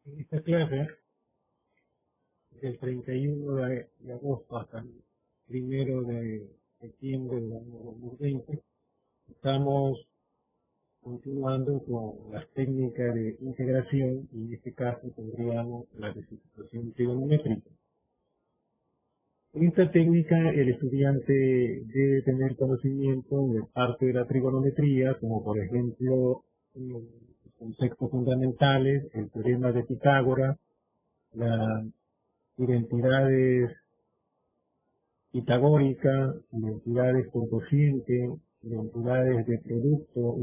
En esta clase, del 31 de agosto hasta el 1 de septiembre del año 2020, estamos continuando con las técnicas de integración y en este caso tendríamos la restitución trigonométrica. En esta técnica el estudiante debe tener conocimiento de parte de la trigonometría, como por ejemplo los conceptos fundamentales, el teorema de Pitágoras, las identidades pitagóricas, identidades por cociente, identidades de producto,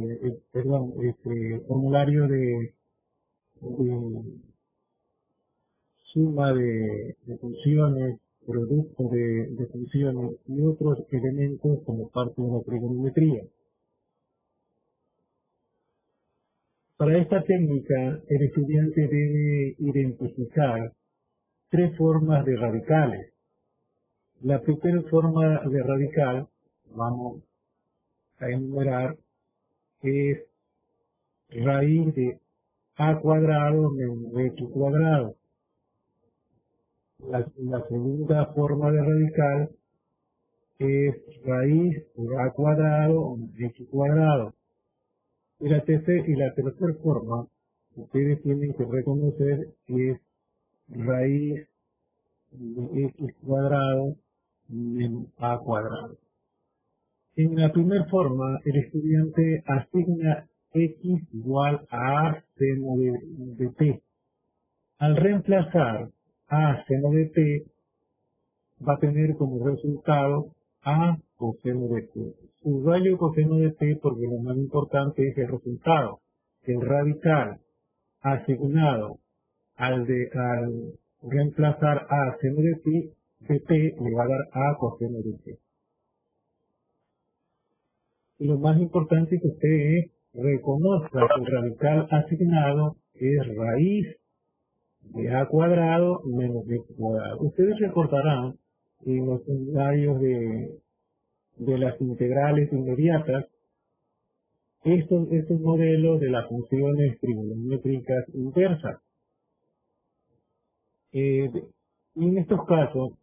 formulario de suma de funciones, producto de funciones y otros elementos como parte de la trigonometría. Para esta técnica, el estudiante debe identificar tres formas de radicales. La primera forma de radical, vamos a enumerar, es raíz de a cuadrado menos x cuadrado. La segunda forma de radical es raíz de a cuadrado menos x cuadrado. Y la tercera forma, ustedes tienen que reconocer, es raíz de x cuadrado menos a cuadrado. En la primera forma, el estudiante asigna x igual a a seno de t. Al reemplazar a seno de t, va a tener como resultado a coseno de t. Subrayo coseno de t porque lo más importante es el resultado. El radical asignado al reemplazar a seno de t le va a dar a coseno de t. Y lo más importante que usted reconozca que el radical asignado es raíz de a cuadrado menos b cuadrado. Ustedes recordarán en los seminarios de las integrales inmediatas estos modelos de las funciones trigonométricas inversas. En estos casos,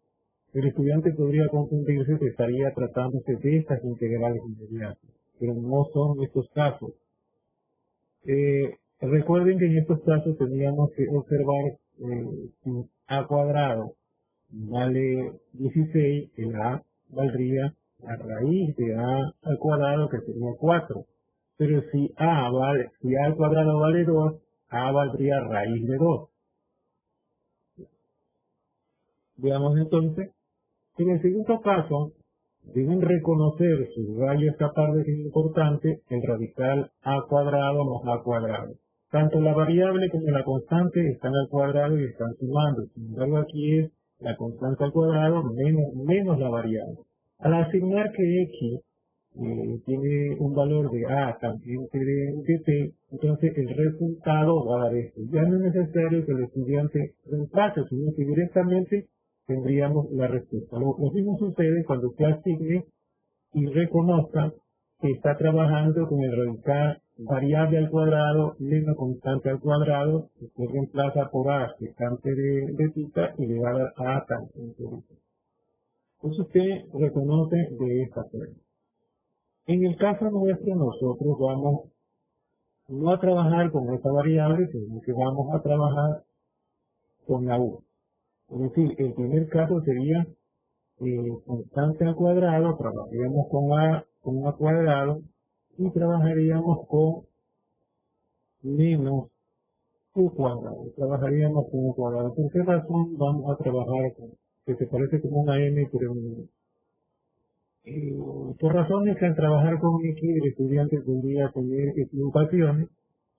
el estudiante podría confundirse que estaría tratándose de estas integrales inmediatas, pero no son estos casos. Recuerden que en estos casos teníamos que observar si a cuadrado vale 16, el a valdría la raíz de a al cuadrado, que sería 4. Pero si a al cuadrado vale 2, a valdría raíz de 2. Veamos entonces. En el segundo caso, deben reconocer, subrayo esta parte que es importante, el radical a cuadrado más a cuadrado. Tanto la variable como la constante están al cuadrado y están sumando. Sin embargo, aquí es la constante al cuadrado menos la variable. Al asignar que x tiene un valor de a tangente de t, entonces el resultado va a dar esto. Ya no es necesario que el estudiante reemplace, sino que directamente tendríamos la respuesta. Lo mismo sucede cuando usted asigne y reconozca que está trabajando con el radical variable al cuadrado menos constante al cuadrado, usted reemplaza por a secante de theta y le va a dar a tangente de theta. Entonces usted reconoce de esta forma. En el caso nuestro, nosotros vamos no a trabajar con esta variable, sino que vamos a trabajar con la u. Es decir, el primer caso sería constante al cuadrado, trabajaríamos con a cuadrado y trabajaríamos con menos u cuadrado. Trabajaríamos con u cuadrado. ¿Por qué razón vamos a trabajar con que se parece como una m, pero por razones que al trabajar con x el estudiante tendría tener equivocaciones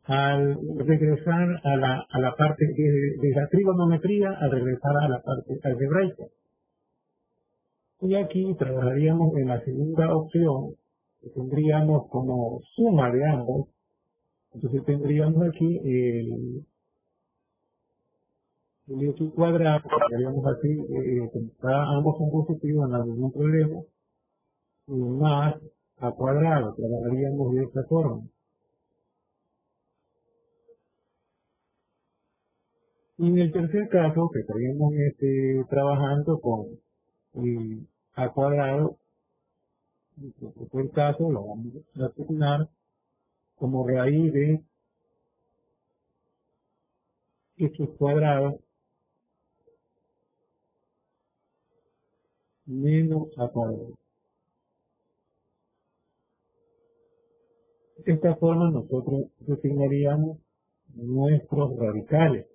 al regresar a la parte de la trigonometría, al regresar a la parte algebraica. Y aquí trabajaríamos en la segunda opción, que tendríamos como suma de ambos. Entonces tendríamos aquí el x cuadrado, tendríamos así, como está ambos son positivos, no hay ningún problema, y más a cuadrado, trabajaríamos de esta forma. Y en el tercer caso, que estaríamos trabajando con a cuadrado, en el tercer caso lo vamos a asignar como raíz de x cuadrado menos a cuadrado. De esta forma nosotros designaríamos nuestros radicales.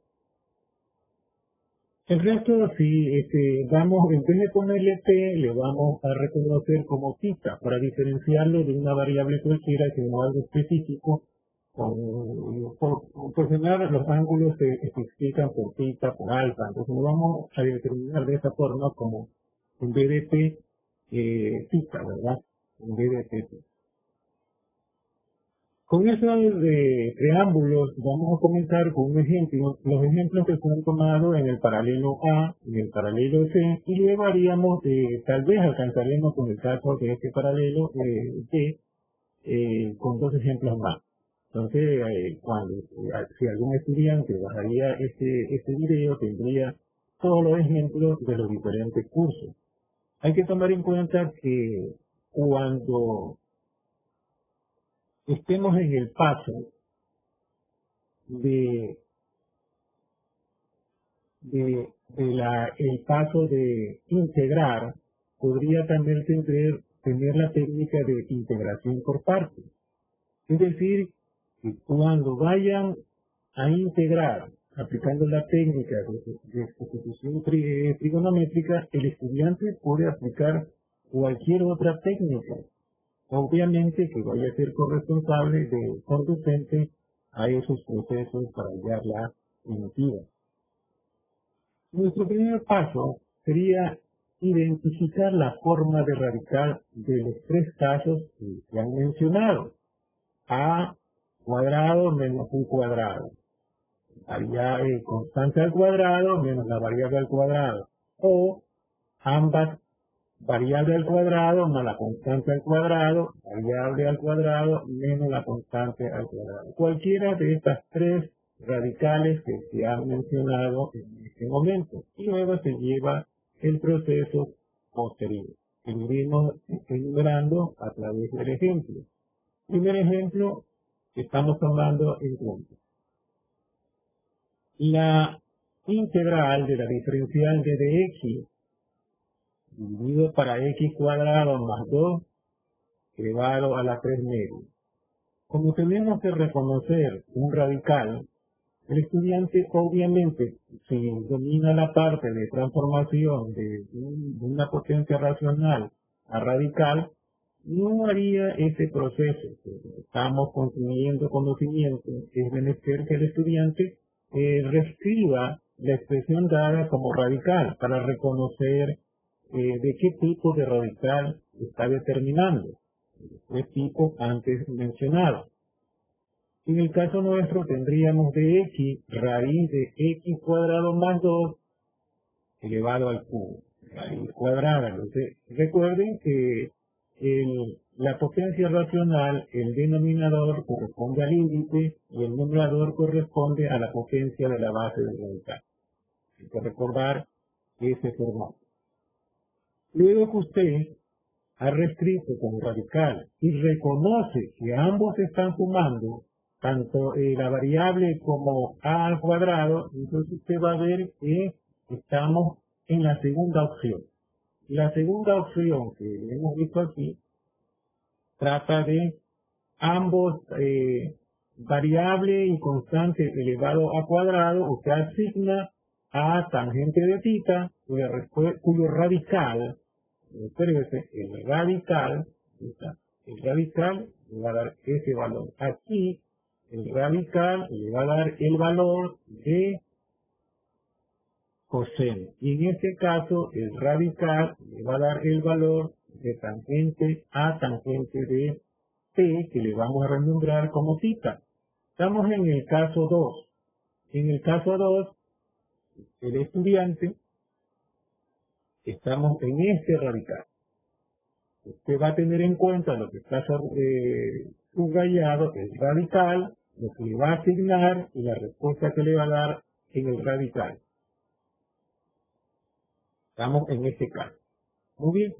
El resto, si vamos, en vez de ponerle p, le vamos a reconocer como θ, para diferenciarlo de una variable cualquiera, sino algo específico. Por proporcionar los ángulos se explican por θ, por alfa. Entonces lo vamos a determinar de esta forma como en vez de p, θ, ¿verdad? En vez de p. Con esos preámbulos vamos a comenzar con un ejemplo, los ejemplos que fueron tomados en el paralelo A y el paralelo C, y luego haríamos, tal vez alcanzaremos con el caso de este paralelo D, con dos ejemplos más. Entonces, si algún estudiante bajaría este video, tendría todos los ejemplos de los diferentes cursos. Hay que tomar en cuenta que cuando estemos en el paso el paso de integrar, podría también tener la técnica de integración por partes. Es decir, que cuando vayan a integrar, aplicando la técnica de sustitución trigonométrica, el estudiante puede aplicar cualquier otra técnica. Obviamente que vaya a ser corresponsable conducente a esos procesos para hallar la primitiva. Nuestro primer paso sería identificar la forma de radical de los tres casos que se han mencionado. A cuadrado menos u cuadrado. Variable constante al cuadrado menos la variable al cuadrado. O ambas variable al cuadrado más la constante al cuadrado, variable al cuadrado menos la constante al cuadrado. Cualquiera de estas tres radicales que se han mencionado en este momento. Y luego se lleva el proceso posterior. Seguiremos enumerando a través del ejemplo. Primer ejemplo que estamos tomando en cuenta. La integral de la diferencial de dx dividido para x cuadrado más 2 elevado a la 3 media. Como tenemos que reconocer un radical, el estudiante obviamente, si domina la parte de transformación de una potencia racional a radical, no haría ese proceso. Estamos construyendo conocimiento. Es menester que el estudiante reescriba la expresión dada como radical para reconocer de qué tipo de radical está determinando, el tipo antes mencionado. En el caso nuestro tendríamos de x raíz de x cuadrado más 2 elevado al cubo, raíz cuadrada. Entonces, recuerden que la potencia racional, el denominador corresponde al índice y el numerador corresponde a la potencia de la base del radical. Hay que recordar ese formato. Luego que usted ha reescrito como radical y reconoce que ambos están sumando, tanto la variable como a al cuadrado, entonces usted va a ver que estamos en la segunda opción. La segunda opción que hemos visto aquí trata de ambos variable y constante elevado a cuadrado. Usted asigna a tangente de θ, cuyo radical, el radical le va a dar ese valor. Aquí el radical le va a dar el valor de coseno. Y en este caso el radical le va a dar el valor de tangente a tangente de t, que le vamos a renombrar como θ. Estamos en el caso 2. En el caso 2, el estudiante, estamos en este radical. Usted va a tener en cuenta lo que está subrayado, el radical, lo que le va a asignar y la respuesta que le va a dar en el radical. Estamos en este caso. Muy bien.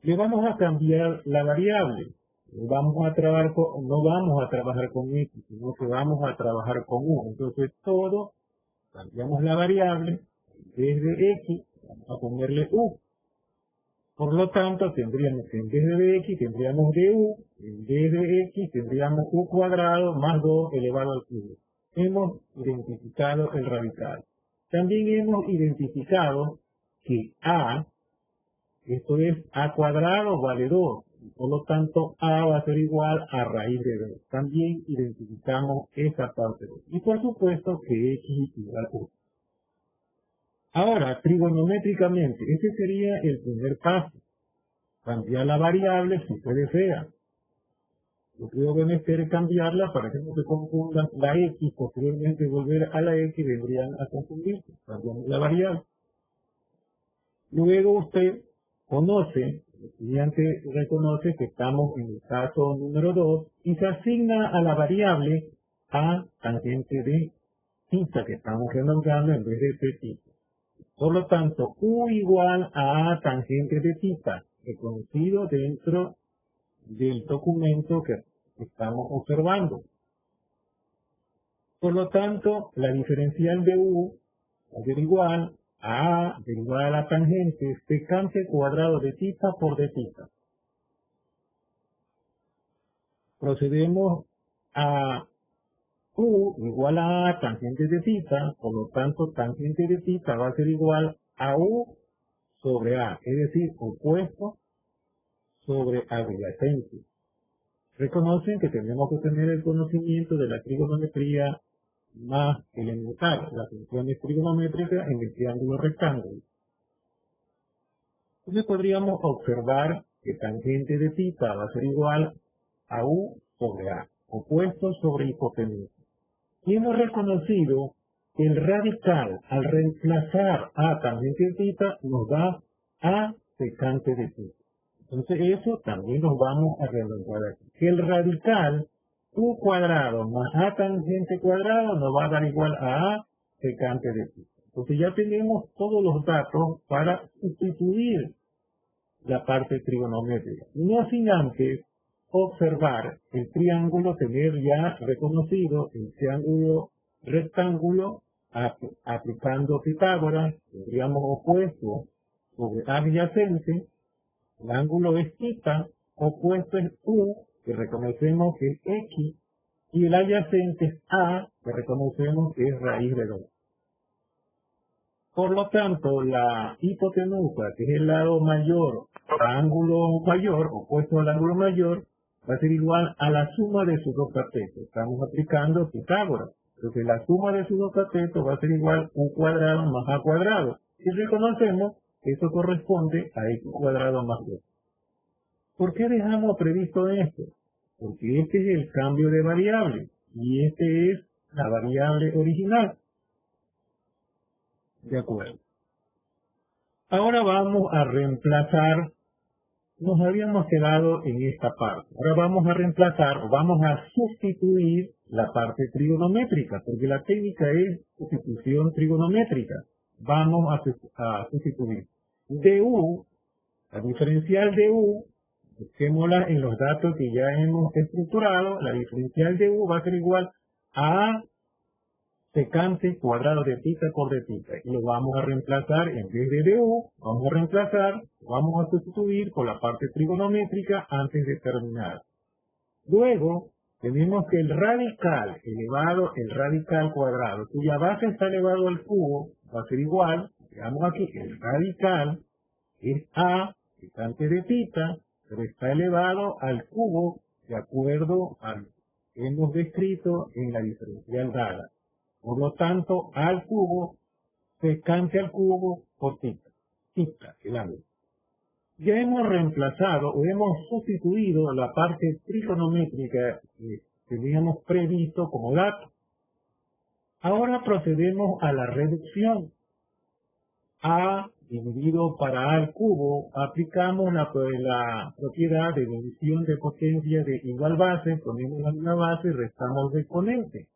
Le vamos a cambiar la variable. No vamos a trabajar con X, sino que vamos a trabajar con U. Entonces cambiamos la variable, en vez de X, vamos a ponerle U. Por lo tanto, tendríamos que en vez de X, tendríamos de U, en vez de X, tendríamos U cuadrado más 2 elevado al cubo. Hemos identificado el radical. También hemos identificado que A, esto es A cuadrado vale 2. Por lo tanto, A va a ser igual a raíz de 2. También identificamos esa parte 2. Y por supuesto que X igual a 1. Ahora, trigonométricamente, ese sería el primer paso. Cambiar la variable si se desea. Lo que debo menester cambiarla para que no se confundan la X, posteriormente volver a la X vendrían a confundirse. Cambiamos la variable. Luego usted conoce, el estudiante reconoce que estamos en el caso número 2 y se asigna a la variable A tangente de θ que estamos renombrando en vez de θ. Por lo tanto, U igual a A tangente de θ, reconocido dentro del documento que estamos observando. Por lo tanto, la diferencial de U va a ser igual a derivada de la tangente secante cuadrado de θ por d θ. Procedemos a U igual a tangente de θ, por lo tanto tangente de θ va a ser igual a U sobre A, es decir, opuesto sobre adyacente. Reconocen que tenemos que tener el conocimiento de la trigonometría más elemental, las funciones trigonométricas en el triángulo rectángulo. Entonces podríamos observar que tangente de θ va a ser igual a U sobre A, opuesto sobre hipotenusa. Y hemos reconocido que el radical, al reemplazar A tangente de θ, nos da A secante de θ. Entonces eso también nos vamos a reemplazar aquí. Que el radical U cuadrado más A tangente cuadrado nos va a dar igual a A secante de θ. Entonces ya tenemos todos los datos para sustituir la parte trigonométrica. No sin antes observar el triángulo, tener ya reconocido el triángulo rectángulo aplicando Pitágoras, tendríamos opuesto sobre adyacente, el ángulo es θ, opuesto es U, que reconocemos que es X, y el adyacente es A, que reconocemos que es raíz de 2. Por lo tanto, la hipotenusa, que es el lado mayor, ángulo mayor, opuesto al ángulo mayor, va a ser igual a la suma de sus dos catetos. Estamos aplicando Pitágoras. Entonces, la suma de sus dos catetos va a ser igual a U cuadrado más A cuadrado. Y reconocemos que eso corresponde a X cuadrado más 2. ¿Por qué dejamos previsto esto? Porque este es el cambio de variable y este es la variable original. De acuerdo. Ahora vamos a reemplazar, nos habíamos quedado en esta parte. Ahora vamos a reemplazar, o vamos a sustituir la parte trigonométrica, porque la técnica es sustitución trigonométrica. Vamos a sustituir du, la diferencial de U, busquémosla en los datos que ya hemos estructurado, la diferencial de U va a ser igual a secante cuadrado de θ por d θ. Y lo vamos a reemplazar, en vez de du, vamos a sustituir por la parte trigonométrica antes de terminar. Luego, tenemos que el radical elevado, el radical cuadrado, cuya base está elevado al cubo, va a ser igual, veamos aquí, el radical es A secante de θ, pero está elevado al cubo de acuerdo al que hemos descrito en la diferencial dada. Por lo tanto, A al cubo secante al cubo por θ, el ángulo. Ya hemos reemplazado o hemos sustituido la parte trigonométrica que teníamos previsto como dato. Ahora procedemos a la reducción. A dividido para A al cubo, aplicamos la propiedad de división de potencia de igual base, ponemos la misma base y restamos el exponente.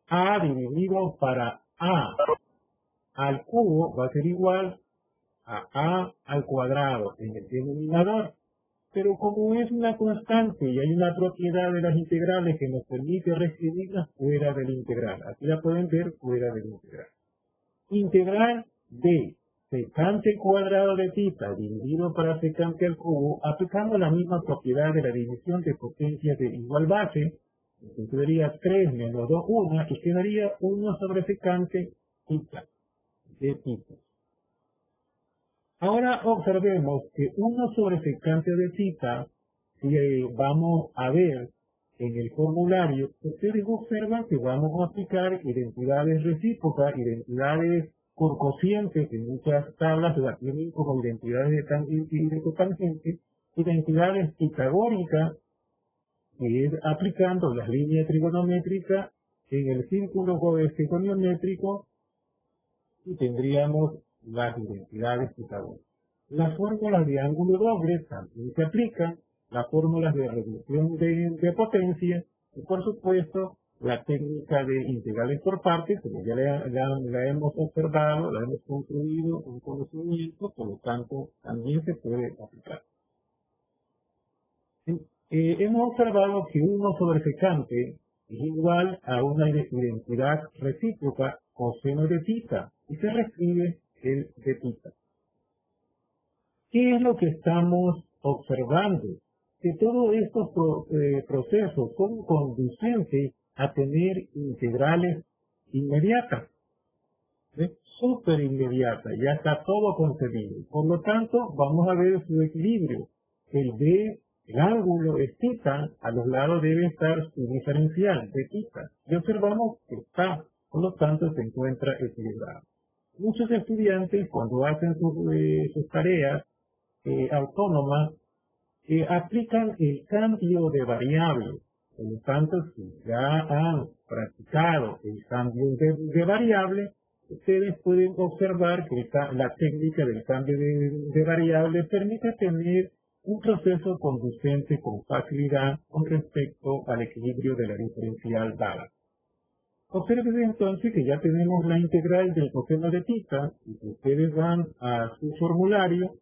A dividido para a al cubo va a ser igual a al cuadrado en el denominador. Pero como es una constante y hay una propiedad de las integrales que nos permite reescribirlas fuera del integral. Aquí la pueden ver fuera del integral. Integral de secante cuadrado de θ dividido para secante al cubo, aplicando la misma propiedad de la división de potencias de igual base. Entonces sería 3 menos 2, 1, y quedaría 1 sobre secante θ de θ. Ahora observemos que 1 sobre secante de θ, si vamos a ver en el formulario, ustedes observan que vamos a aplicar identidades recíprocas, identidades por cocientes, en muchas tablas la tienen como identidades de tangente y de cotangente, identidades pitagóricas, que es aplicando las líneas trigonométricas en el círculo trigonométrico, y tendríamos las identidades pitagóricas. Las fórmulas de ángulo doble también se aplican, las fórmulas de reducción de potencia, y por supuesto la técnica de integrales por partes, como ya la hemos observado, la hemos construido un conocimiento, por lo tanto también se puede aplicar. Hemos observado que 1 sobre secante es igual a una identidad recíproca coseno de θ, y se reescribe el de θ. ¿Qué es lo que estamos observando? Que todos estos procesos son conducentes a tener integrales inmediatas, súper inmediatas, ya está todo concebido. Por lo tanto, vamos a ver su equilibrio. El ángulo es θ, a los lados debe estar su diferencial de θ. Y observamos que está, por lo tanto, se encuentra equilibrado. Muchos estudiantes, cuando hacen sus tareas autónomas, aplican el cambio de variable. Por lo tanto, si ya han practicado el cambio de variable, ustedes pueden observar que la técnica del cambio de variable permite tener un proceso conducente con facilidad con respecto al equilibrio de la diferencial dada. Observen entonces que ya tenemos la integral del coseno de θ, y si ustedes van a su formulario,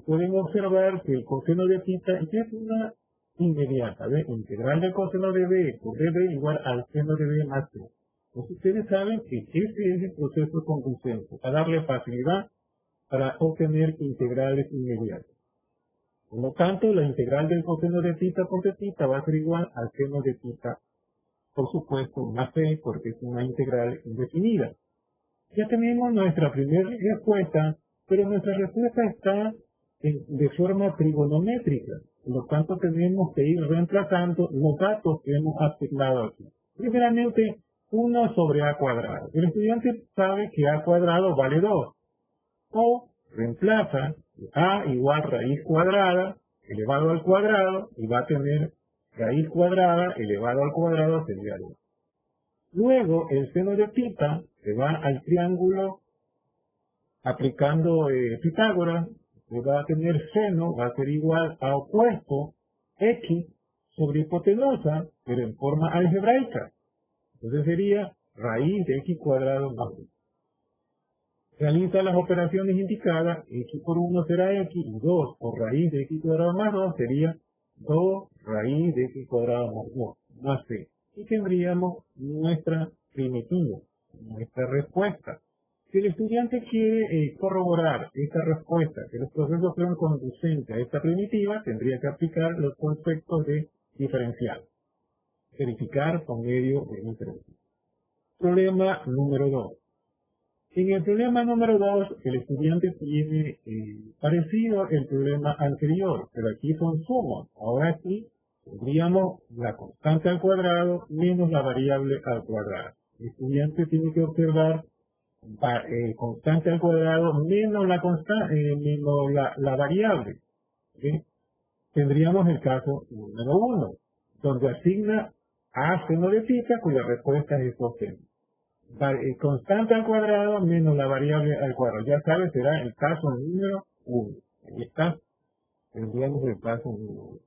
pueden observar que el coseno de θ es una inmediata, ¿ve? Integral del coseno de b por db igual al seno de b más c. Entonces ustedes saben que este es el proceso conducente, a darle facilidad para obtener integrales inmediatas. Por lo tanto, la integral del coseno de θ por θ va a ser igual al seno de θ, por supuesto, más c, porque es una integral indefinida. Ya tenemos nuestra primera respuesta, pero nuestra respuesta está de forma trigonométrica. Por lo tanto, tenemos que ir reemplazando los datos que hemos asignado aquí. Primeramente, 1 sobre a cuadrado. El estudiante sabe que a cuadrado vale 2. O reemplaza a igual raíz cuadrada elevado al cuadrado, y va a tener raíz cuadrada elevado al cuadrado sería 2. Luego, el seno de θ se va al triángulo aplicando Pitágoras, que va a tener seno, va a ser igual a opuesto x sobre hipotenusa, pero en forma algebraica. Entonces sería raíz de x cuadrado más 1. Realiza las operaciones indicadas, x por 1 será x, y 2 por raíz de x cuadrado más 2 sería 2 raíz de x cuadrado más 2, más c. Y tendríamos nuestra primitiva, nuestra respuesta. Si el estudiante quiere corroborar esta respuesta, que los procesos sean conducentes a esta primitiva, tendría que aplicar los conceptos de diferencial. Verificar por medio de diferencial. Problema número 2. En el problema número 2, el estudiante tiene parecido el problema anterior, pero aquí son sumas. Ahora sí, tendríamos la constante al cuadrado menos la variable al cuadrado. El estudiante tiene que observar constante al cuadrado menos la variable. ¿Sí? Tendríamos el caso número 1, donde asigna a seno de θ, cuya respuesta es coseno. Constante al cuadrado menos la variable al cuadrado. Ya sabes, será el caso número 1. Ahí está. Tendríamos el caso número 1.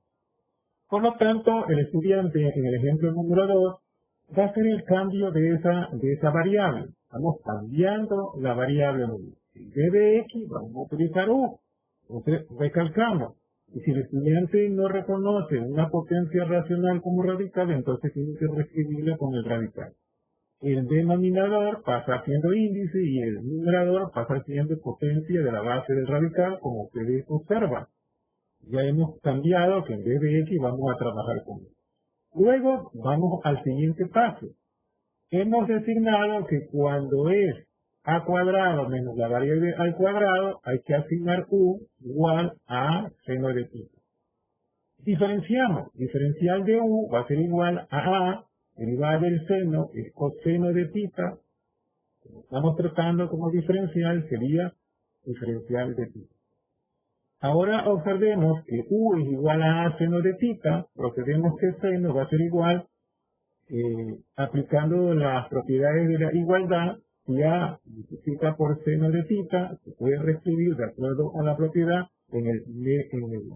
Por lo tanto, el estudiante en el ejemplo número 2 va a ser el cambio de esa variable. Estamos cambiando la variable u. En vez de x, vamos a utilizar u. Entonces, recalcamos. Y si el estudiante no reconoce una potencia racional como radical, entonces tiene que reescribirla con el radical. El denominador pasa siendo índice y el numerador pasa siendo potencia de la base del radical, como ustedes observan. Ya hemos cambiado que en vez de x vamos a trabajar con y. Luego vamos al siguiente paso. Hemos designado que cuando es a cuadrado menos la variable al cuadrado, hay que asignar u igual a seno de tita. Diferenciamos. Diferencial de u va a ser igual a derivada del seno, es coseno de tita. Como estamos tratando como diferencial, sería diferencial de tita. Ahora observemos que u es igual a seno de tita. Procedemos que seno va a ser igual, aplicando las propiedades de la igualdad, si a multiplica por seno de tita, se puede reescribir de acuerdo a la propiedad en el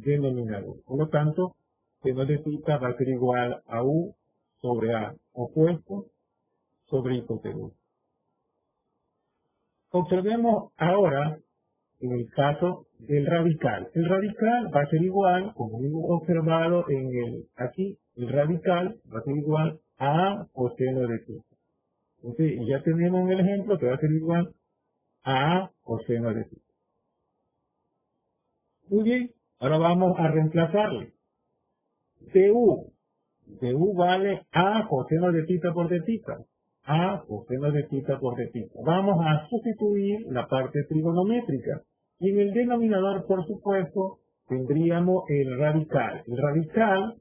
denominador. Por lo tanto, seno de tita va a ser igual a u sobre a opuesto sobre hipotenusa. Observemos ahora en el caso del radical. El radical va a ser igual, como hemos observado aquí, el radical va a ser igual a coseno de tita. Entonces, ya tenemos un ejemplo que va a ser igual a coseno de tita. Muy bien, ahora vamos a reemplazarle. du vale a coseno de tita por de tita. A coseno de tita por de tita. Vamos a sustituir la parte trigonométrica. Y en el denominador, por supuesto, tendríamos el radical. El radical,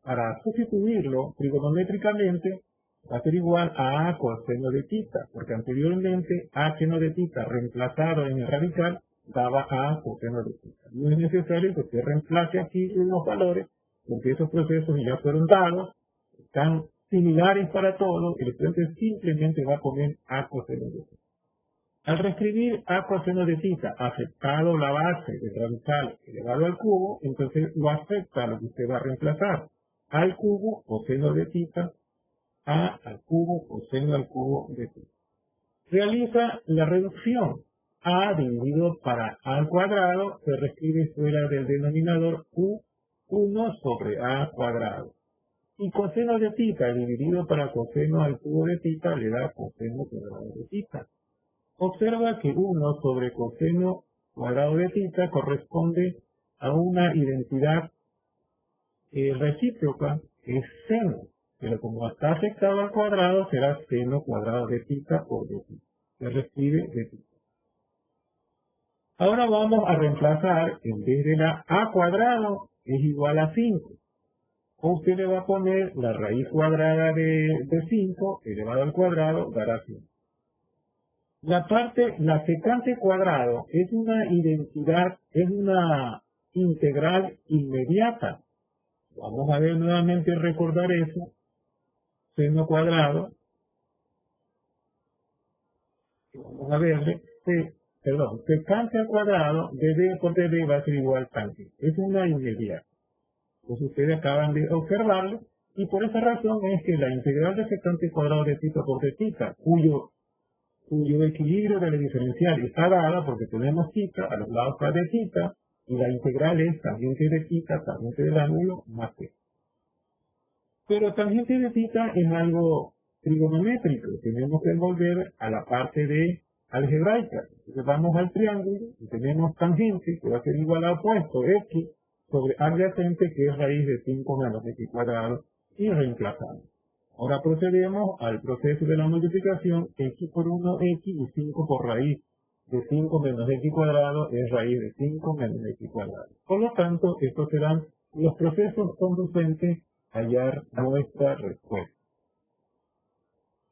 para sustituirlo trigonométricamente, va a ser igual a coseno de tita, porque anteriormente a seno de tita reemplazado en el radical daba a coseno de tita. No es necesario que usted reemplace aquí los valores, porque esos procesos ya fueron dados, están similares para todos, el estudiante simplemente va a poner a coseno de tita. Al reescribir a coseno de tita aceptado la base del radical elevado al cubo, entonces lo acepta lo que usted va a reemplazar. Al cubo coseno de tita, a al cubo coseno al cubo de tita. Realiza la reducción. A dividido para a al cuadrado se reescribe fuera del denominador u1 sobre a cuadrado. Y coseno de tita dividido para coseno al cubo de tita le da coseno cuadrado de tita. Observa que 1 sobre coseno cuadrado de tita corresponde a una identidad recíproca, que es seno, pero como está afectado al cuadrado, será seno cuadrado de tita por de tita. Se reescribe de tita. Ahora vamos a reemplazar, en vez de la a cuadrado, es igual a 5. O usted le va a poner la raíz cuadrada de 5 elevado al cuadrado, dará 5. La secante cuadrado es una identidad, es una integral inmediata. Vamos a ver nuevamente recordar eso. Seno cuadrado. Vamos a verle. Secante al cuadrado de d por dd va a ser igual a tangente. Es una inmediata. Pues ustedes acaban de observarlo. Y por esa razón es que la integral de secante cuadrado de tita por de tita, cuyo equilibrio de la diferencial está dada porque tenemos tita a los lados de tita y la integral es tangente de tita, tangente del ángulo más t. Pero tangente de tita es algo trigonométrico, tenemos que volver a la parte de algebraica. Entonces vamos al triángulo y tenemos tangente que va a ser igual a opuesto x sobre adyacente que es raíz de 5 menos x cuadrado y reemplazamos. Ahora procedemos al proceso de la multiplicación, x por 1, x y 5 por raíz de 5 menos x cuadrado es raíz de 5 menos x cuadrado. Por lo tanto, estos serán los procesos conducentes a hallar nuestra respuesta.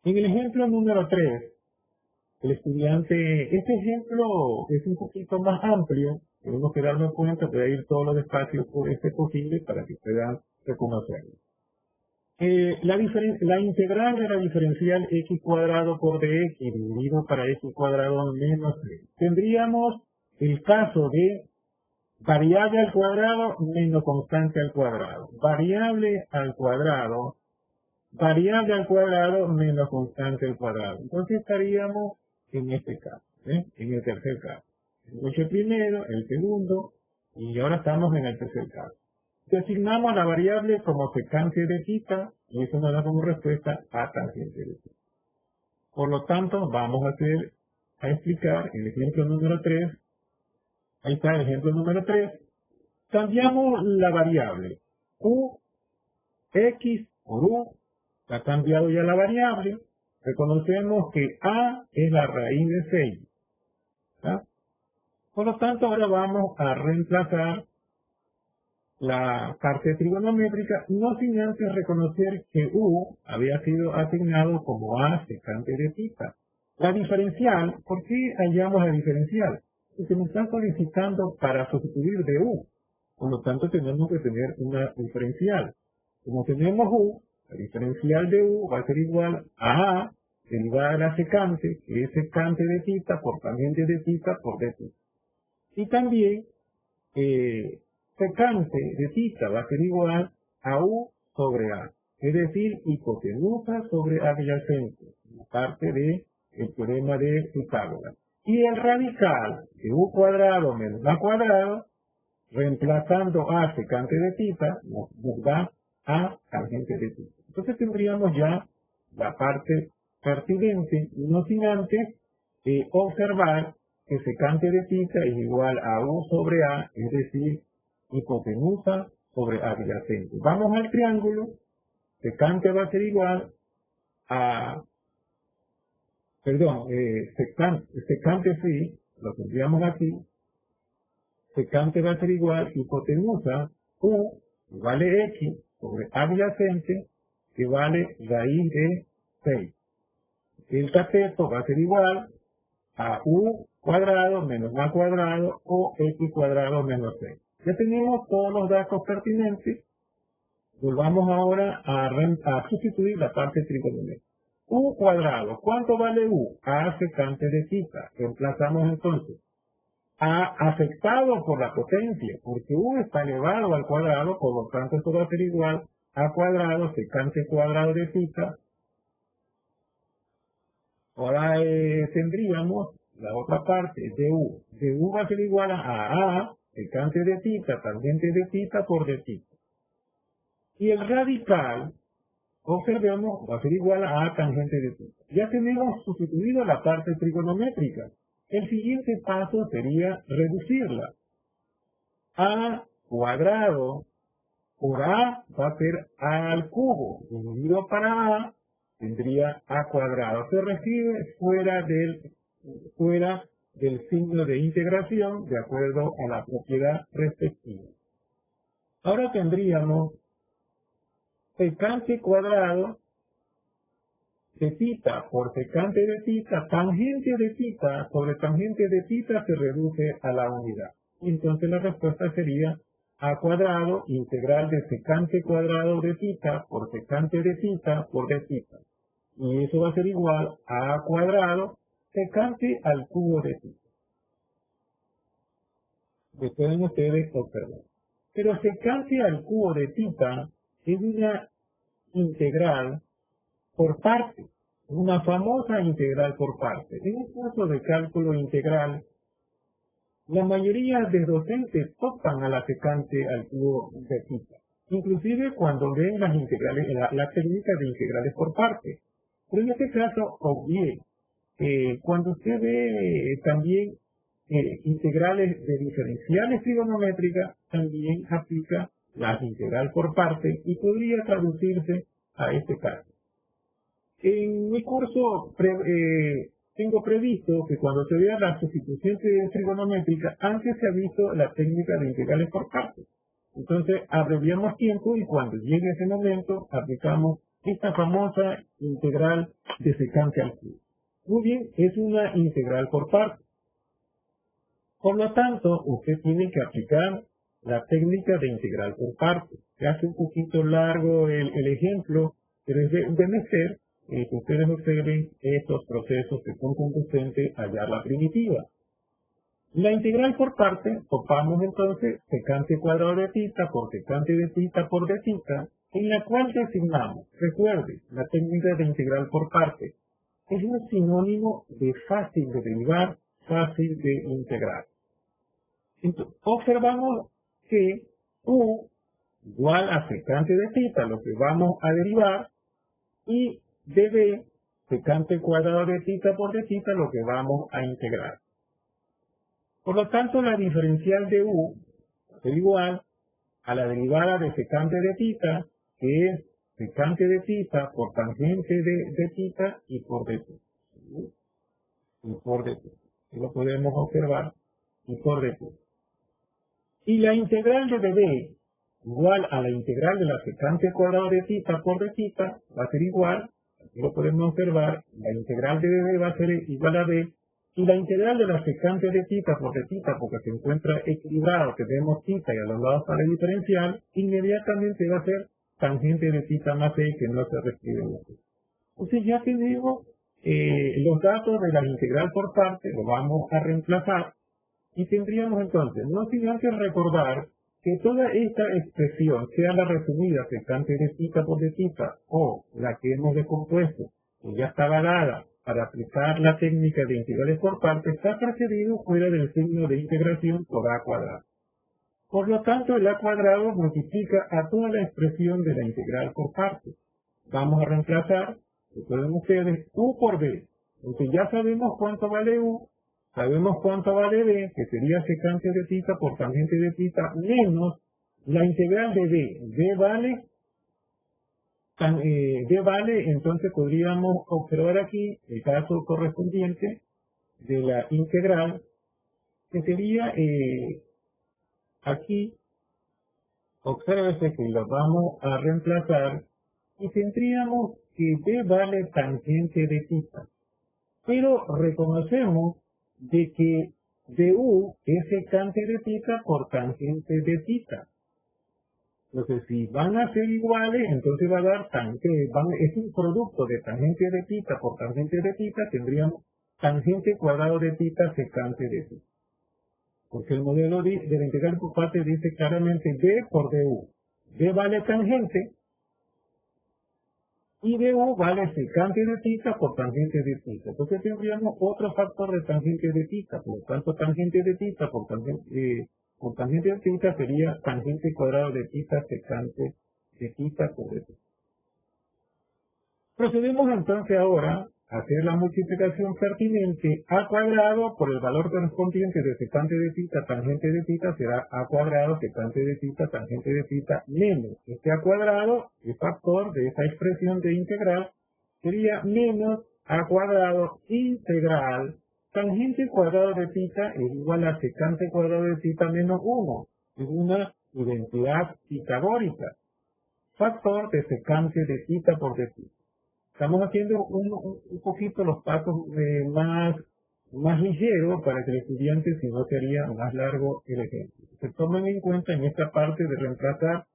En el ejemplo número 3, el estudiante, este ejemplo es un poquito más amplio, tenemos que darnos cuenta de ir todos los espacios posibles para que puedan reconocerlo. La integral de la diferencial x cuadrado por dx dividido para x cuadrado menos 3. Tendríamos el caso de variable al cuadrado menos constante al cuadrado. Variable al cuadrado variable al cuadrado menos constante al cuadrado. Entonces estaríamos en este caso, en el tercer caso. Hemos hecho el primero, el segundo, y ahora estamos en el tercer caso. Designamos la variable como secante de θ, y eso nos da como respuesta a tangente de θ. Por lo tanto, vamos a explicar el ejemplo número 3. Ahí está el ejemplo número 3. Cambiamos la variable u, x por u. Ha cambiado ya la variable. Reconocemos que a es la raíz de 6. ¿Tá? Por lo tanto, ahora vamos a reemplazar la parte trigonométrica, no sin antes reconocer que u había sido asignado como a secante de θ. La diferencial, ¿por qué hallamos la diferencial? Porque me están solicitando para sustituir de u. Por lo tanto, tenemos que tener una diferencial. Como tenemos u, la diferencial de u va a ser igual a derivada de la secante, que es secante de θ por tangente de θ por d. Y también secante de θ va a ser igual a u sobre a, es decir, hipotenusa sobre adyacente, la parte del teorema de Pitágoras. Y el radical de u cuadrado menos a cuadrado, reemplazando a secante de θ, nos da a tangente de θ. Entonces tendríamos ya la parte pertinente, no sin antes observar que secante de θ es igual a u sobre a, es decir, hipotenusa sobre adyacente. Vamos al triángulo, secante va a ser igual a, secante sí, lo tendríamos aquí, secante va a ser igual hipotenusa u vale x sobre adyacente que vale raíz de 6. El cateto va a ser igual a u cuadrado menos a cuadrado o x cuadrado menos 6. Ya tenemos todos los datos pertinentes. Volvamos ahora a sustituir la parte trigonométrica. U cuadrado, ¿cuánto vale u? A secante de θ. Reemplazamos entonces a afectado por la potencia, porque u está elevado al cuadrado, por lo tanto esto va a ser igual a cuadrado secante cuadrado de θ. Ahora tendríamos la otra parte de u. De u va a ser igual a secante de θ, tangente de θ por d θ. Y el radical, observemos, va a ser igual a tangente de θ. Ya tenemos sustituido la parte trigonométrica. El siguiente paso sería reducirla. A cuadrado por a va a ser a al cubo. Dividido para a, tendría a cuadrado. Se recibe fuera del signo de integración de acuerdo a la propiedad respectiva. Ahora tendríamos secante cuadrado de θ por secante de θ, tangente de θ sobre tangente de θ se reduce a la unidad. Entonces la respuesta sería a cuadrado integral de secante cuadrado de θ por secante de θ por d θ. Y eso va a ser igual a cuadrado secante al cubo de θ. Que pueden ustedes observar. Pero secante al cubo de θ es una integral por parte, una famosa integral por parte. En el curso de cálculo integral, la mayoría de docentes topan a la secante al cubo de θ. Inclusive cuando ven las integrales, la técnica de integrales por parte. Pero en este caso, obvié, cuando usted ve también integrales de diferenciales trigonométricas, también aplica la integral por parte y podría traducirse a este caso. En mi curso tengo previsto que cuando se vea la sustitución trigonométrica, antes se ha visto la técnica de integrales por partes. Entonces, abreviamos tiempo y cuando llegue ese momento, aplicamos esta famosa integral de secante al cubo. Muy bien, es una integral por partes. Por lo tanto, usted tiene que aplicar la técnica de integral por partes. Se hace un poquito largo el ejemplo, pero es de menester que ustedes observen estos procesos que son conducentes a hallar la primitiva. La integral por parte, topamos entonces secante cuadrado de θ por secante de θ por d θ, en la cual designamos, recuerde, la técnica de integral por partes, es un sinónimo de fácil de derivar, fácil de integrar. Entonces, observamos que U igual a secante de θ, lo que vamos a derivar, y dB, secante cuadrado de θ por dθ, lo que vamos a integrar. Por lo tanto, la diferencial de U es igual a la derivada de secante de θ, que es secante de θ por tangente de θ y por dt. Y por dt. Lo podemos observar. Y por dt. Y la integral de dB igual a la integral de la secante cuadrado de θ por dθ va a ser igual, aquí lo podemos observar, la integral de dB va a ser igual a b, y la integral de la secante de θ por dθ, porque se encuentra equilibrado, tenemos θ y a los lados para el diferencial, inmediatamente va a ser tangente de θ más e, que no se reescribe en este. Entonces ya tenemos los datos de la integral por parte, lo vamos a reemplazar, y tendríamos entonces, no sin antes recordar que toda esta expresión, sea la resumida secante de θ por dθ o la que hemos descompuesto, que ya estaba dada para aplicar la técnica de integrales por partes, está precedido fuera del signo de integración por a cuadrado. Por lo tanto, el a cuadrado multiplica a toda la expresión de la integral por partes. Vamos a reemplazar, recuerden ustedes, u por b. Entonces ya sabemos cuánto vale u, sabemos cuánto vale b, que sería secante de θ por tangente de θ, menos la integral de b. D vale, entonces podríamos observar aquí el caso correspondiente de la integral, que sería aquí, obsérvese que lo vamos a reemplazar y tendríamos que d vale tangente de θ. Pero reconocemos de que du es secante de θ por tangente de θ. Entonces, si van a ser iguales, entonces va a dar es un producto de tangente de θ por tangente de θ, tendríamos tangente cuadrado de θ secante de θ. Porque el modelo de la integral por partes dice claramente d por du. D vale tangente y du vale secante de θ por tangente de θ. Entonces tendríamos otro factor de tangente de θ. Por lo tanto, tangente de θ por tangente de θ sería tangente cuadrado de θ secante de θ por dt. Procedemos entonces ahora a hacer la multiplicación pertinente. A cuadrado por el valor correspondiente de secante de θ tangente de θ será a cuadrado secante de θ tangente de θ menos este a cuadrado, el factor de esa expresión de integral, sería menos a cuadrado integral tangente cuadrado de θ es igual a secante cuadrado de θ menos 1. Es una identidad pitagórica. Factor de secante de θ por dt. Estamos haciendo un poquito los pasos más ligeros para que el estudiante, si no, sería más largo el ejemplo. Se tomen en cuenta en esta parte de reemplazar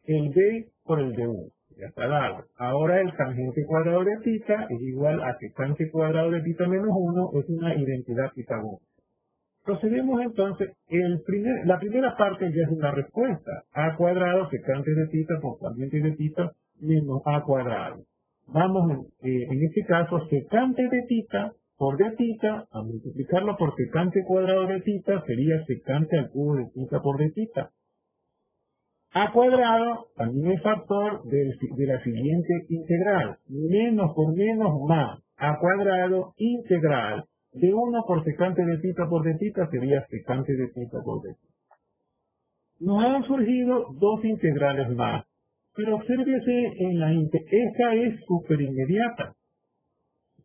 el b por el du. Ya está dado. Ahora el tangente cuadrado de θ es igual a secante cuadrado de θ menos 1, es una identidad pitagórica. Procedemos entonces, la primera parte ya es una respuesta. A cuadrado secante de θ por tangente de θ menos a cuadrado. Vamos, en este caso, secante de θ por dθ, a multiplicarlo por secante cuadrado de θ, sería secante al cubo de θ por dθ. A cuadrado también es factor de la siguiente integral. Menos por menos más. A cuadrado integral de 1 por secante de θ por dθ sería secante de θ por dθ. Nos han surgido dos integrales más. Pero obsérvese esta es súper inmediata.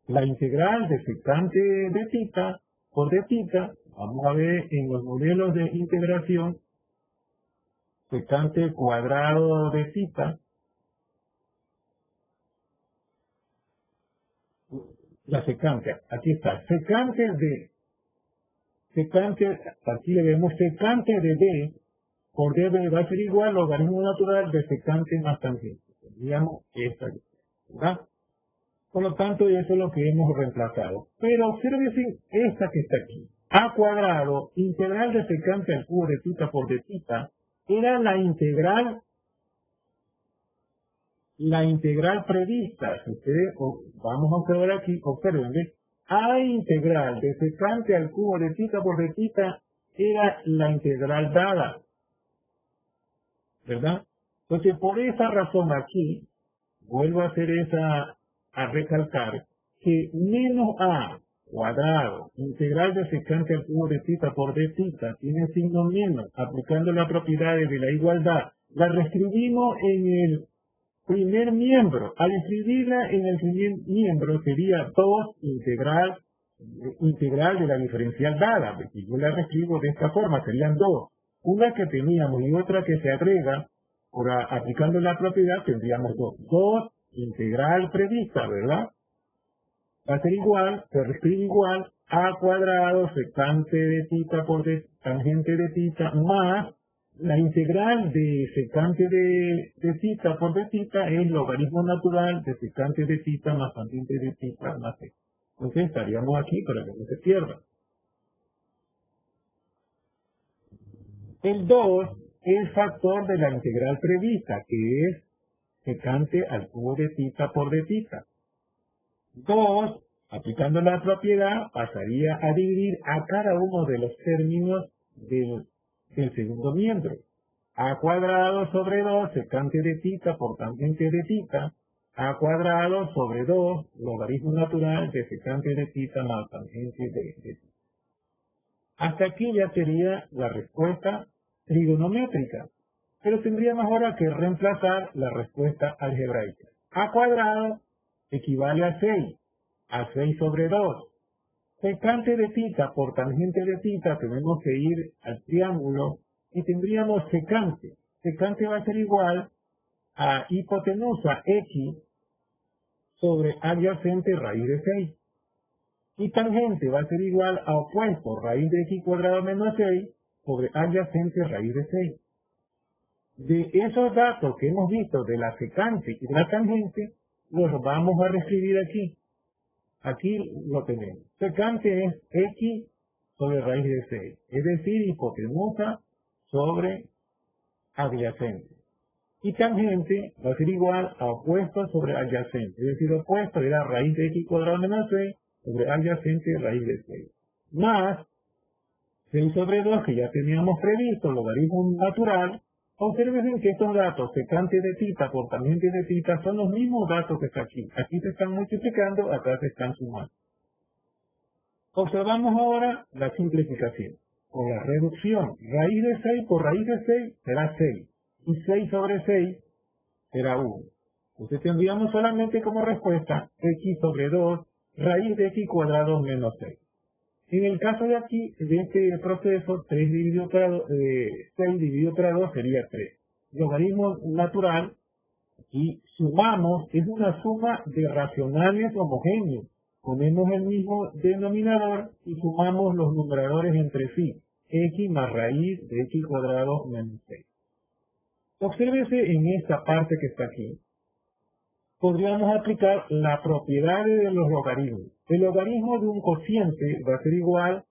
La integral de secante de θ por dθ, vamos a ver en los modelos de integración, secante cuadrado de θ, la secante, aquí está, aquí le vemos secante de d por db va a ser igual al logaritmo natural de secante más tangente. Tendríamos esta, ¿verdad? Por lo tanto, eso es lo que hemos reemplazado. Pero observen esta que está aquí. A cuadrado, integral de secante al cubo de θ por dθ, era la integral la integral prevista. Si ustedes, vamos a observar aquí, observen, ¿ves? A integral de secante al cubo de θ por d θ era la integral dada, ¿verdad? Entonces, por esa razón aquí, vuelvo a recalcar que menos a cuadrado, integral de secante al cubo de θ por d θ, tiene signo menos, aplicando las propiedades de la igualdad. La reescribimos en el primer miembro. Al escribirla en el primer miembro sería 2 integral de la diferencial dada. Si yo la reescribo de esta forma, serían 2. Una que teníamos y otra que se agrega, aplicando la propiedad, tendríamos 2. 2 integral prevista, ¿verdad? Va a ser igual, se reescribe igual, a cuadrado secante de θ por tangente de θ más la integral de secante de θ por d θ es logaritmo natural de secante de θ más tangente de θ más x. Entonces estaríamos aquí para que no se pierda. El 2 es factor de la integral prevista, que es secante al cubo de θ por d θ. 2, aplicando la propiedad, pasaría a dividir a cada uno de los términos del segundo miembro. A cuadrado sobre 2, secante de θ por tangente de θ, a cuadrado sobre 2, logaritmo natural de secante de θ más tangente de θ. Hasta aquí ya sería la respuesta trigonométrica, pero tendríamos ahora que reemplazar la respuesta algebraica. A cuadrado equivale a 6 sobre 2. Secante de θ por tangente de θ, tenemos que ir al triángulo y tendríamos secante. Secante va a ser igual a hipotenusa x sobre adyacente raíz de 6. Y tangente va a ser igual a opuesto raíz de x cuadrado menos 6 sobre adyacente raíz de 6. De esos datos que hemos visto de la secante y de la tangente, los vamos a reescribir aquí. Aquí lo tenemos. Secante es x sobre raíz de 6, es decir, hipotenusa sobre adyacente. Y tangente va a ser igual a opuesto sobre adyacente, es decir, opuesto era raíz de x cuadrado menos 6 sobre adyacente raíz de 6. Más 6 sobre 2 que ya teníamos previsto, logaritmo natural. Observen que estos datos, secante de θ por tangente de θ, son los mismos datos que está aquí. Aquí se están multiplicando, acá se están sumando. Observamos ahora la simplificación. O la reducción. Raíz de 6 por raíz de 6 será 6. Y 6 sobre 6 será 1. Entonces tendríamos solamente como respuesta x sobre 2, raíz de x cuadrado menos 6. En el caso de aquí, de este proceso, 6 dividido entre 2 sería 3. Logaritmo natural, y sumamos, es una suma de racionales homogéneos. Ponemos el mismo denominador y sumamos los numeradores entre sí. X más raíz de x cuadrado menos 6. Obsérvese en esta parte que está aquí. Podríamos aplicar la propiedad de los logaritmos. El logaritmo de un cociente va a ser igual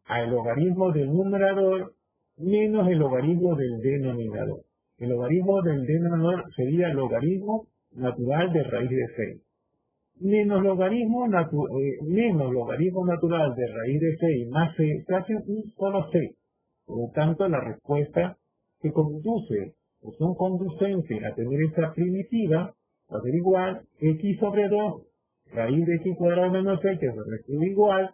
al logaritmo del numerador menos el logaritmo del denominador. El logaritmo del denominador sería el logaritmo natural de raíz de 6. Menos logaritmo natural de raíz de 6 más c, se hace un solo c. Por lo tanto, la respuesta que conduce o son conducentes a tener esta primitiva va a ser igual x sobre 2 raíz de x cuadrado menos 6, que se reescribe igual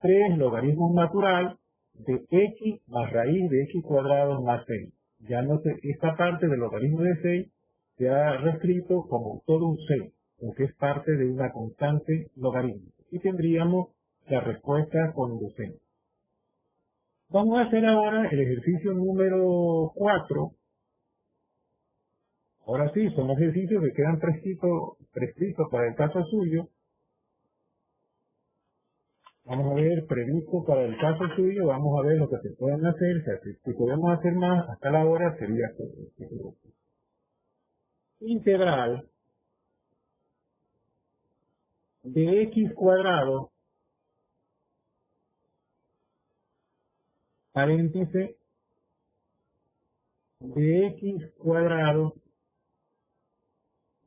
3 logaritmo natural de x más raíz de x cuadrado más 6. Ya no sé, esta parte del logaritmo de 6 se ha reescrito como todo un 6, porque es parte de una constante logarítmica. Y tendríamos la respuesta conducente. Vamos a hacer ahora el ejercicio número 4. Ahora sí, son ejercicios que quedan prescritos para el caso suyo. Vamos a ver, previsto para el caso suyo, vamos a ver lo que se pueden hacer. Si podemos hacer más, hasta la hora sería integral de x cuadrado, paréntesis, de x cuadrado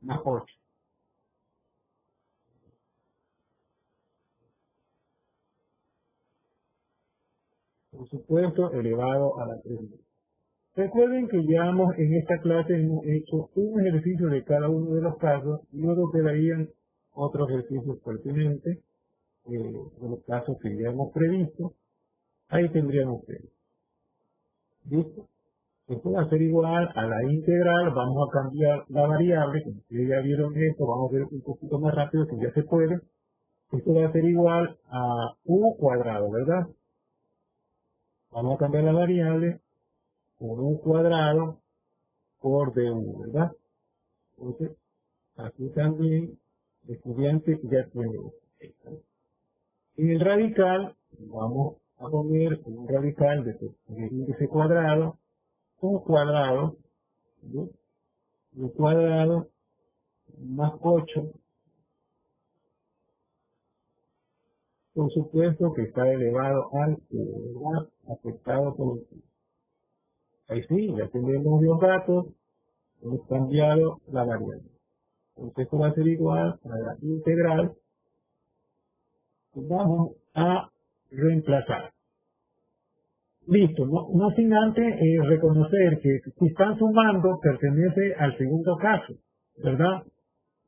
más 8. Por supuesto, elevado a la 3. Recuerden que ya en esta clase hemos hecho un ejercicio de cada uno de los casos y luego quedarían otros ejercicios pertinentes de los casos que ya hemos previsto. Ahí tendrían ustedes. ¿Listo? Esto va a ser igual a la integral. Vamos a cambiar la variable. Como ustedes ya vieron esto, vamos a ver un poquito más rápido si ya se puede. Esto va a ser igual a u cuadrado, ¿verdad? Vamos a cambiar la variable por u cuadrado por du, ¿verdad? Entonces, aquí también el estudiante ya tiene esto. En el radical, vamos a poner un radical de el índice cuadrado, u cuadrado, ¿sí? U cuadrado más 8, por supuesto que está elevado al ¿verdad? Afectado por el. Ahí sí, ya tenemos los datos, hemos cambiado la variable. Entonces esto va a ser igual a la integral. Vamos a reemplazar. Listo, no sin antes reconocer que si están sumando pertenece al segundo caso, ¿verdad?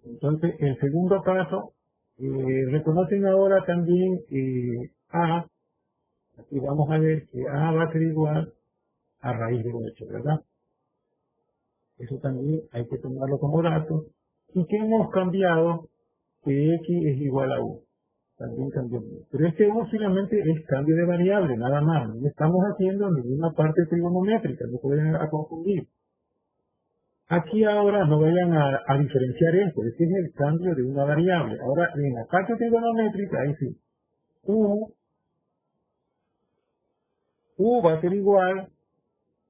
Entonces el segundo caso, reconocen ahora también A, aquí vamos a ver que A va a ser igual a raíz de 8, ¿verdad? Eso también hay que tomarlo como dato. ¿Y que hemos cambiado? Que X es igual a U. También cambió. Pero este U solamente es cambio de variable, nada más. No estamos haciendo ninguna parte trigonométrica, no pueden confundir. Aquí ahora no vayan a diferenciar esto, este es el cambio de una variable. Ahora en la parte trigonométrica, ahí sí. U va a ser igual.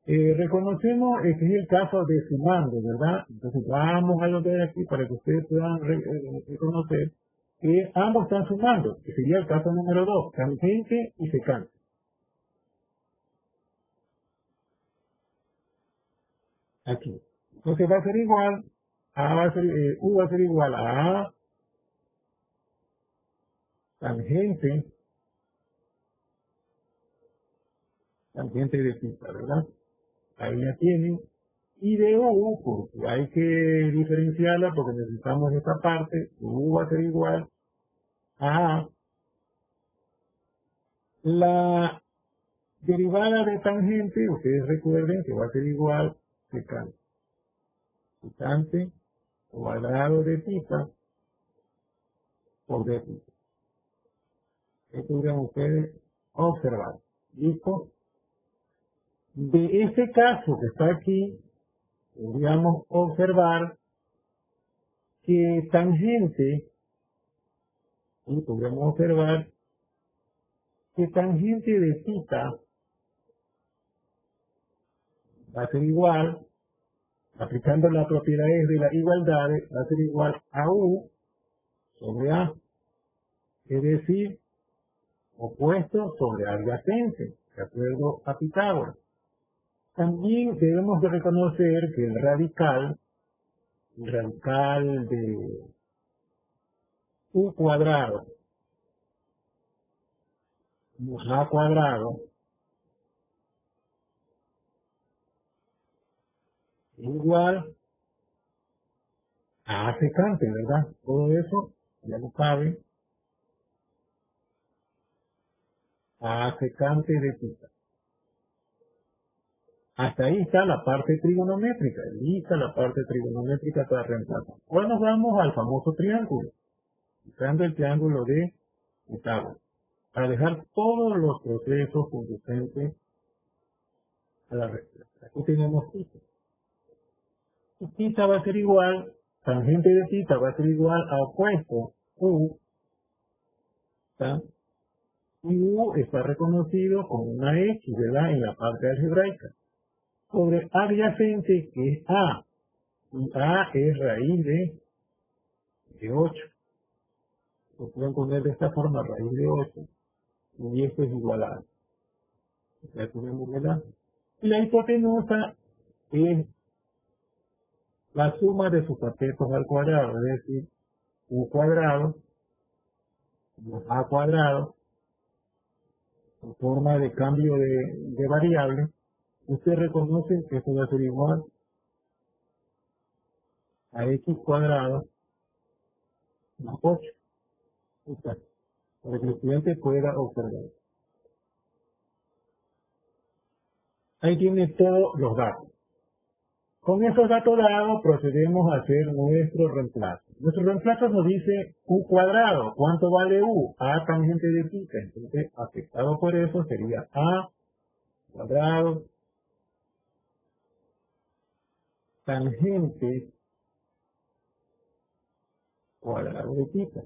Reconocemos que es el caso de sumando, ¿verdad? Entonces vamos a anotar aquí para que ustedes puedan reconocer que ambos están sumando, que sería el caso número 2, tangente y secante. Aquí. Entonces va a ser igual, U va a ser igual a A tangente de θ, ¿verdad? Ahí ya tienen. Y de U, porque hay que diferenciarla porque necesitamos esta parte, U va a ser igual a la derivada de tangente, ustedes recuerden que va a ser igual secante. Secante cuadrado de θ por d θ. Esto podrían ustedes observar. ¿Listo? De este caso que está aquí, podríamos observar que tangente, y podríamos observar que tangente de θ va a ser igual, aplicando las propiedades de la igualdad, va a ser igual a U sobre A, es decir, opuesto sobre adyacente, de acuerdo a Pitágoras. También debemos de reconocer que el radical de U cuadrado más A cuadrado es igual a A secante, ¿verdad? Todo eso ya lo saben. A secante de θ. Hasta ahí está la parte trigonométrica. Lista la parte trigonométrica para reemplazar. Ahora nos vamos al famoso triángulo. Usando el triángulo de Pitágoras. Para dejar todos los procesos conducentes a la respuesta. Aquí tenemos θ. Y θ va a ser igual, tangente de θ va a ser igual a opuesto U. ¿Está? Y U está reconocido como una X, ¿verdad? En la parte algebraica. Sobre adyacente, que es A. Y A es raíz de 8. Lo pueden poner de esta forma, raíz de 8. Y esto es igual a A. Ya tenemos, ¿verdad? Y la hipotenusa es la suma de sus catetos al cuadrado, es decir, u cuadrado más a cuadrado, en forma de cambio de variable. Usted reconoce que esto va a ser igual a x cuadrado más 8. Está, para que el estudiante pueda observar. Ahí tiene todos los datos. Con esos datos dados procedemos a hacer nuestro reemplazo. Nuestro reemplazo nos dice u cuadrado. ¿Cuánto vale u? A tangente de θ. Entonces, afectado por eso sería a cuadrado tangente cuadrado de θ.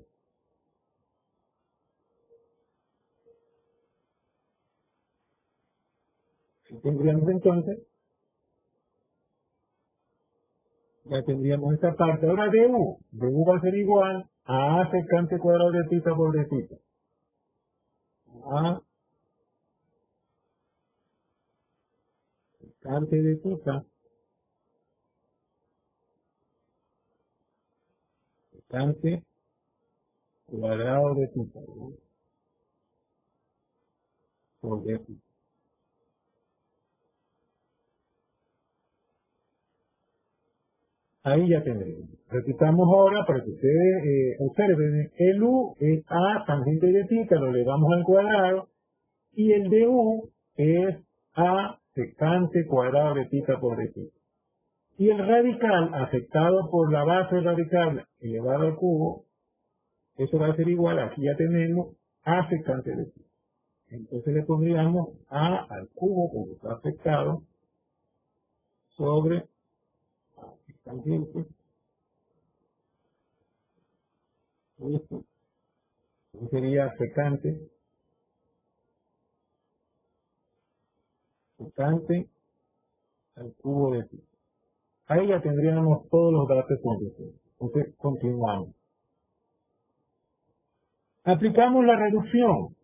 Si tendríamos entonces, ya tendríamos esta parte. Ahora du va a ser igual a secante cuadrado de θ por d θ. A secante de θ, secante cuadrado de θ por d θ. Ahí ya tendremos. Repitamos ahora para que ustedes observen. El u es a tangente de θ, lo elevamos al cuadrado, y el du es a secante cuadrado de θ por d θ. Y el radical afectado por la base radical elevado al cubo, eso va a ser igual, aquí ya tenemos a secante de θ. Entonces le pondríamos a al cubo, como está afectado, sobre tangente, esto sería secante al cubo de θ. Ahí ya tendríamos todos los datos completos. Entonces continuamos. Aplicamos la reducción.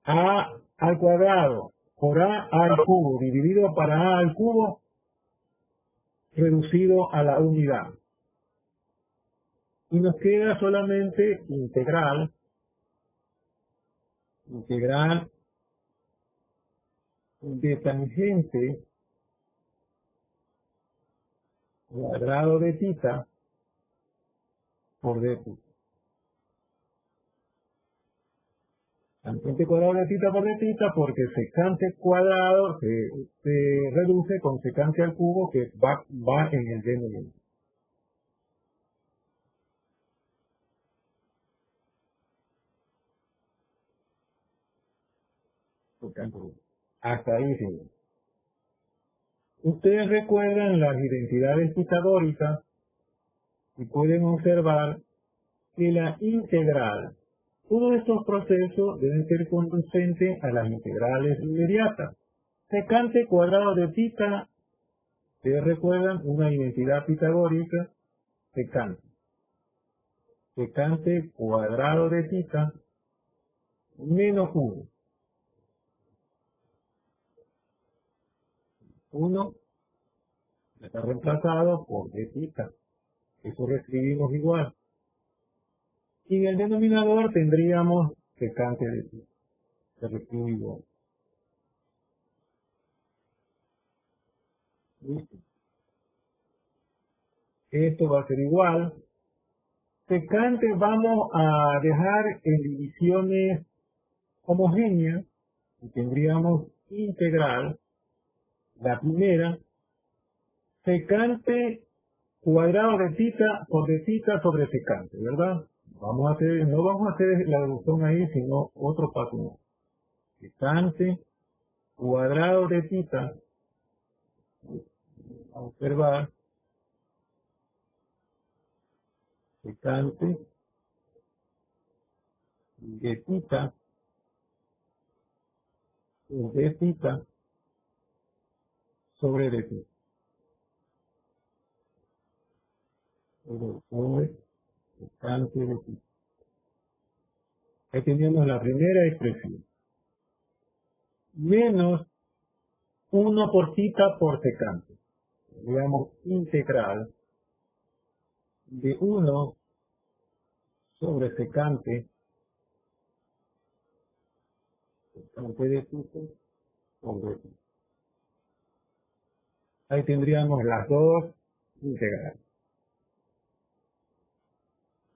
A al cuadrado por a al cubo dividido para a al cubo reducido a la unidad. Y nos queda solamente integral de tangente cuadrado de θ por d θ. Tangente cuadrado de θ por d θ, porque secante cuadrado se reduce con secante al cubo, que va en el denominador. Hasta ahí sí. Ustedes recuerdan las identidades pitagóricas y pueden observar que la integral, todos estos procesos deben ser conducentes a las integrales inmediatas. Secante cuadrado de θ, ustedes recuerdan una identidad pitagórica, secante. Secante cuadrado de θ menos 1. 1 está reemplazado por d θ. Eso lo escribimos igual. Y en el denominador tendríamos secante de θ. Se reescribe igual. ¿Listo? Esto va a ser igual. Secante vamos a dejar en divisiones homogéneas y tendríamos integral, la primera, secante cuadrado de θ por d θ sobre secante, ¿verdad? No vamos a hacer la deducción ahí, sino otro paso más. Secante cuadrado de θ, a observar, secante de θ de θ sobre d θ. Sobre secante de θ. Ahí tenemos la primera expresión. Menos 1 por θ por secante. digamos, integral de 1 sobre secante de θ sobre θ. Ahí tendríamos las dos integrales.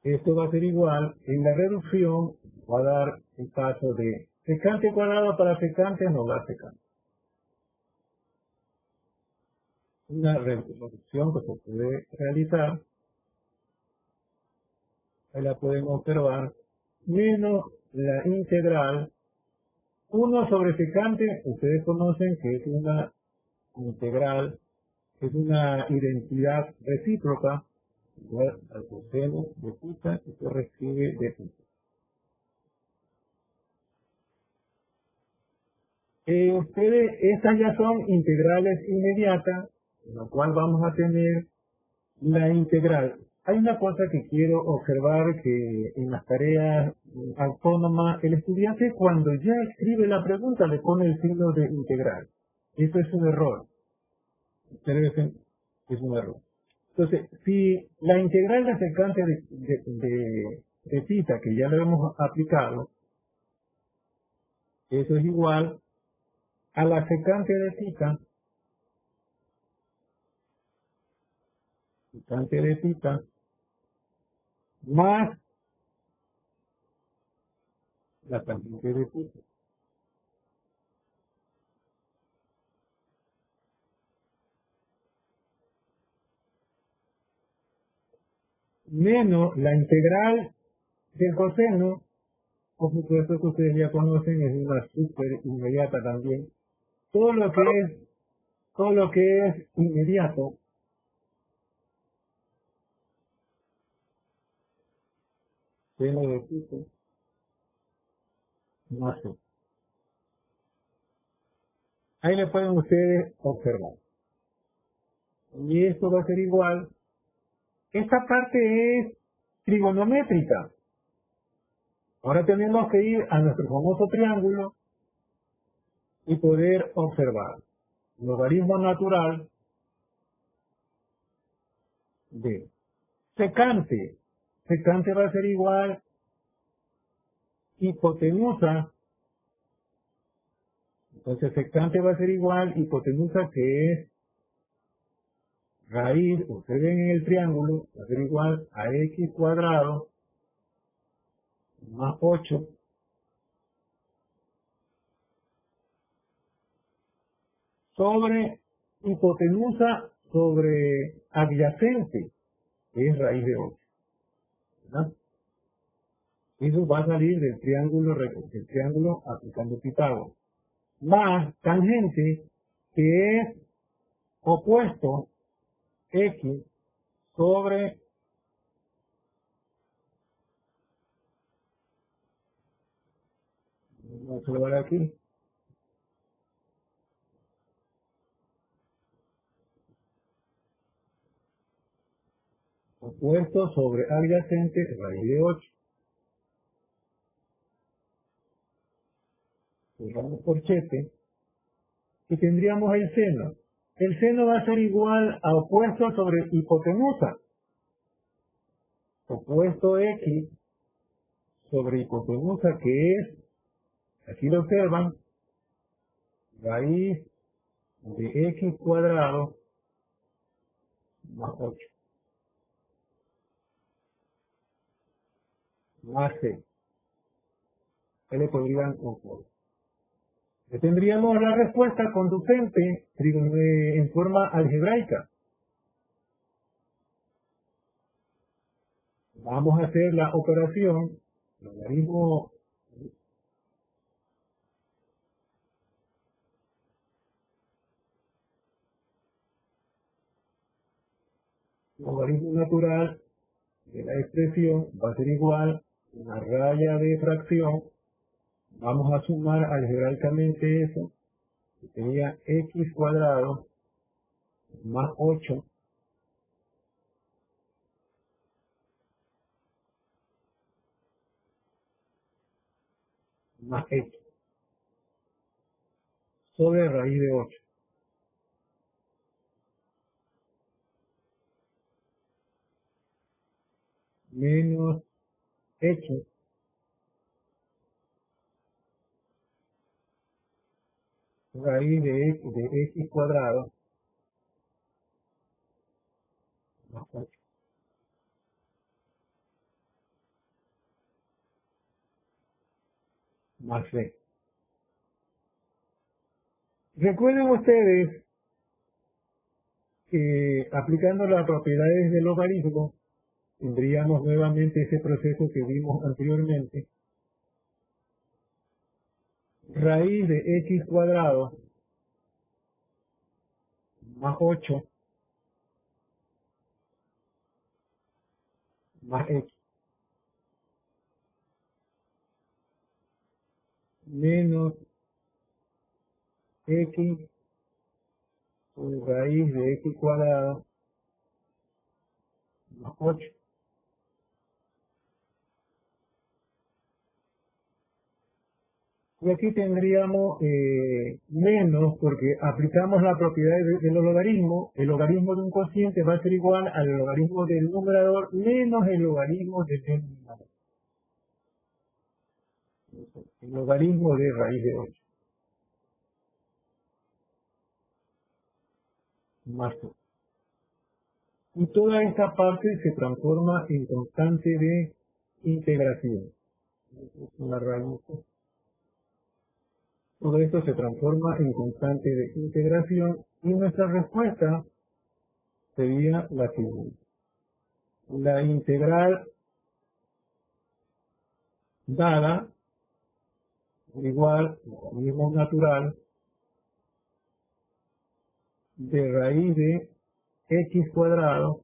Esto va a ser igual, en la reducción va a dar el caso de secante cuadrado para secante nos da secante. Una reducción que se puede realizar, ahí la pueden observar, menos la integral 1 sobre secante, ustedes conocen que es una integral, es una identidad recíproca, igual al coseno de θ que se recibe de θ. Ustedes, estas ya son integrales inmediatas, en lo cual vamos a tener la integral. Hay una cosa que quiero observar, que en las tareas autónomas, el estudiante cuando ya escribe la pregunta le pone el signo de integral. Eso es un error. Ustedes ven, es un error. Entonces, si la integral de secante de θ, que ya lo hemos aplicado, eso es igual a la secante de θ, más la tangente de θ. Menos la integral del coseno, por supuesto que ustedes ya conocen, es una súper inmediata también. Todo lo que es inmediato, seno de θ, más c. Ahí le pueden ustedes observar. Y esto va a ser igual. Esta parte es trigonométrica. Ahora tenemos que ir a nuestro famoso triángulo y poder observar. Logaritmo natural de secante. Secante va a ser igual hipotenusa. Entonces secante va a ser igual hipotenusa, que es raíz, ustedes ven en el triángulo, va a ser igual a x cuadrado más 8 sobre hipotenusa sobre adyacente, que es raíz de 8. ¿Verdad? Eso va a salir del triángulo aplicando Pitágoras. Más tangente, que es opuesto x sobre vamos a observar aquí, opuesto sobre adyacente raíz de 8. Cerramos corchete y tendríamos el seno. El seno va a ser igual a opuesto sobre hipotenusa. Opuesto x sobre hipotenusa, que es, aquí lo observan, raíz de x cuadrado más 8. Más c. ¿Qué le podrían oponer? Tendríamos la respuesta conducente en forma algebraica. Vamos a hacer la operación, logaritmo natural de la expresión va a ser igual a una raya de fracción. Vamos a sumar algebraicamente eso, que sería x cuadrado más 8 más x sobre raíz de 8. menos x raíz de x cuadrado más 8. Más c. Recuerden ustedes que aplicando las propiedades del logaritmo tendríamos nuevamente ese proceso que vimos anteriormente. Raíz de x cuadrado más 8 más x menos x raíz de x cuadrado más 8. Y aquí tendríamos menos, porque aplicamos la propiedad del logaritmo. El logaritmo de un cociente va a ser igual al logaritmo del numerador menos el logaritmo del denominador. El logaritmo de raíz de 8. Más 2. Y toda esta parte se transforma en constante de integración. Una raíz. Todo esto se transforma en constante de integración y nuestra respuesta sería la siguiente. La integral dada igual al mismo natural de raíz de x cuadrado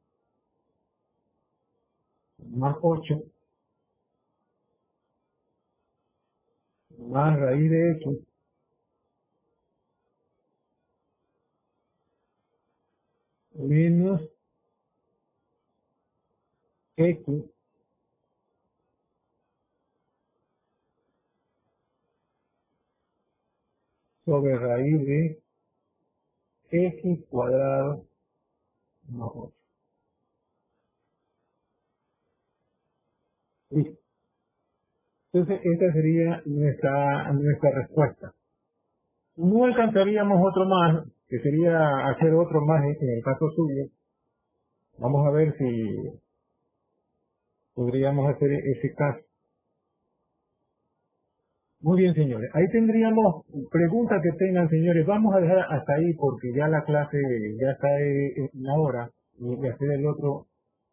más 8 más raíz de x menos x sobre raíz de x cuadrado más 8. Listo. Entonces, esta sería nuestra respuesta. No alcanzaríamos otro más, que sería hacer otro más en el caso suyo. Vamos a ver si podríamos hacer ese caso. Muy bien, señores. Ahí tendríamos preguntas que tengan, señores. Vamos a dejar hasta ahí porque ya la clase ya está en una hora y hacer el otro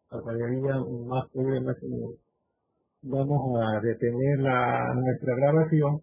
aparecería más problemas. Vamos a detener nuestra grabación